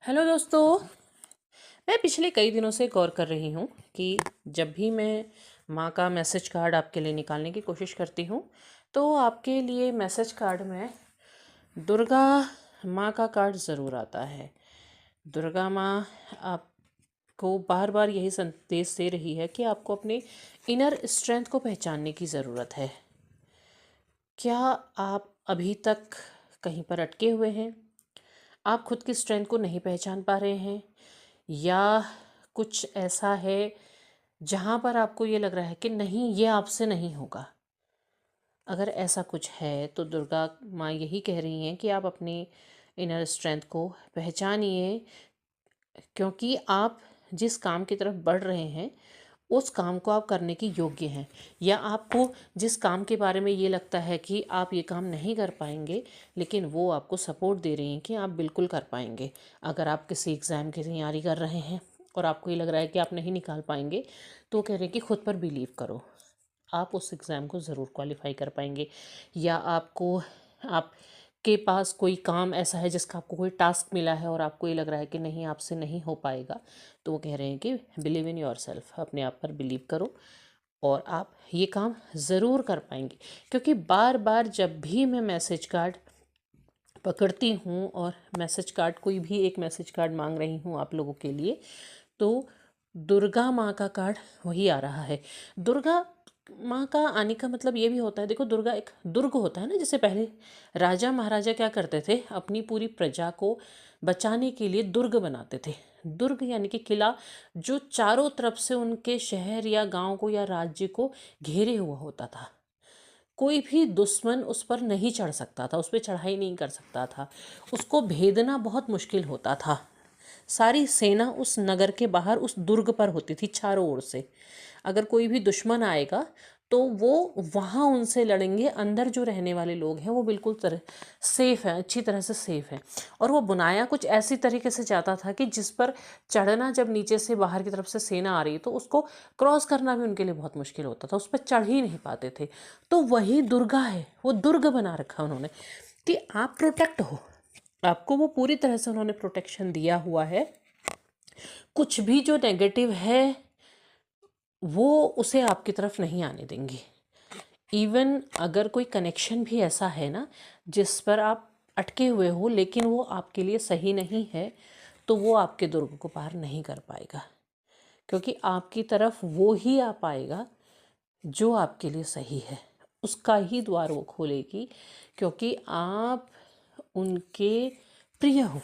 Hello दोस्तों। मैं पिछले कई दिनों से गौर कर रही हूँ कि जब भी मैं माँ का मैसेज कार्ड आपके लिए निकालने की कोशिश करती हूँ तो आपके लिए मैसेज कार्ड में दुर्गा माँ का कार्ड ज़रूर आता है। दुर्गा माँ आपको बार बार यही संदेश दे रही है कि आपको अपने इनर स्ट्रेंथ को पहचानने की ज़रूरत है। क्या आप अभी तक कहीं पर अटके हुए हैं? आप खुद की स्ट्रेंथ को नहीं पहचान पा रहे हैं, या कुछ ऐसा है जहाँ पर आपको ये लग रहा है कि नहीं, ये आपसे नहीं होगा। अगर ऐसा कुछ है तो दुर्गा माँ यही कह रही हैं कि आप अपनी इनर स्ट्रेंथ को पहचानिए, क्योंकि आप जिस काम की तरफ बढ़ रहे हैं उस काम को आप करने के योग्य हैं। या आपको जिस काम के बारे में ये लगता है कि आप ये काम नहीं कर पाएंगे, लेकिन वो आपको सपोर्ट दे रही हैं कि आप बिल्कुल कर पाएंगे। अगर आप किसी एग्ज़ाम की तैयारी कर रहे हैं और आपको ये लग रहा है कि आप नहीं निकाल पाएंगे, तो कह रहे हैं कि खुद पर बिलीव करो, आप उस एग्ज़ाम को ज़रूर क्वालिफाई कर पाएंगे। या आप के पास कोई काम ऐसा है जिसका आपको कोई टास्क मिला है और आपको ये लग रहा है कि नहीं, आपसे नहीं हो पाएगा, तो वो कह रहे हैं कि बिलीव इन योर सेल्फ, अपने आप पर बिलीव करो और आप ये काम ज़रूर कर पाएंगे। क्योंकि बार बार जब भी मैं मैसेज कार्ड पकड़ती हूँ और मैसेज कार्ड, कोई भी एक मैसेज कार्ड मांग रही हूँ आप लोगों के लिए, तो दुर्गा माँ का कार्ड वही आ रहा है। दुर्गा माँ का आने का मतलब ये भी होता है, देखो दुर्गा एक दुर्ग होता है ना, जैसे पहले राजा महाराजा क्या करते थे, अपनी पूरी प्रजा को बचाने के लिए दुर्ग बनाते थे। दुर्ग यानी कि किला, जो चारों तरफ से उनके शहर या गांव को या राज्य को घेरे हुआ होता था। कोई भी दुश्मन उस पर नहीं चढ़ सकता था, उस पर चढ़ाई नहीं कर सकता था, उसको भेदना बहुत मुश्किल होता था। सारी सेना उस नगर के बाहर उस दुर्ग पर होती थी चारों ओर से। अगर कोई भी दुश्मन आएगा तो वो वहाँ उनसे लड़ेंगे। अंदर जो रहने वाले लोग हैं वो बिल्कुल सेफ हैं, अच्छी तरह से सेफ हैं। और वो बुनाया कुछ ऐसी तरीके से जाता था कि जिस पर चढ़ना, जब नीचे से बाहर की तरफ से सेना आ रही तो उसको क्रॉस करना भी उनके लिए बहुत मुश्किल होता था, उस पर चढ़ ही नहीं पाते थे। तो वही दुर्गा है, वो दुर्ग बना रखा उन्होंने कि आप प्रोटेक्ट हो। आपको वो पूरी तरह से उन्होंने प्रोटेक्शन दिया हुआ है। कुछ भी जो नेगेटिव है वो उसे आपकी तरफ नहीं आने देंगे। इवन अगर कोई कनेक्शन भी ऐसा है ना जिस पर आप अटके हुए हो लेकिन वो आपके लिए सही नहीं है, तो वो आपके दुर्ग को पार नहीं कर पाएगा, क्योंकि आपकी तरफ वो ही आ पाएगा जो आपके लिए सही है। उसका ही द्वार वो खोलेगी, क्योंकि आप उनके प्रिय हो।